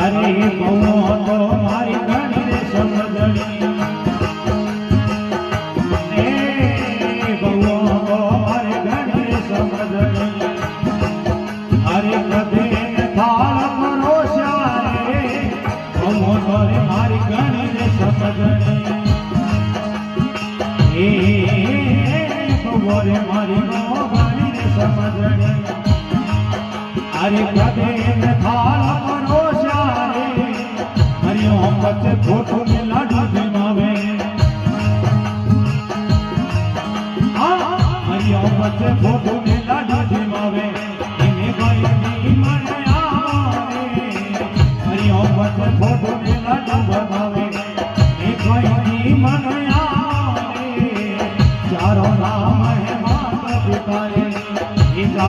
અરે બહુ તો મારી ઘણી સમજણી બહુ તો મારી ઘણી સમજણી અરે કદે થાળ પરોસ્યા રે બહુ તો મારી ઘણી સમજણી બહુ મારી ઘણી સમજણી અરે કદે થાળ પરોસ્યા રે હરિઓમ વચ્ચે ખોટું ને લાડુ જમાવે હરિઓમ વચ્ચે ખોટું ને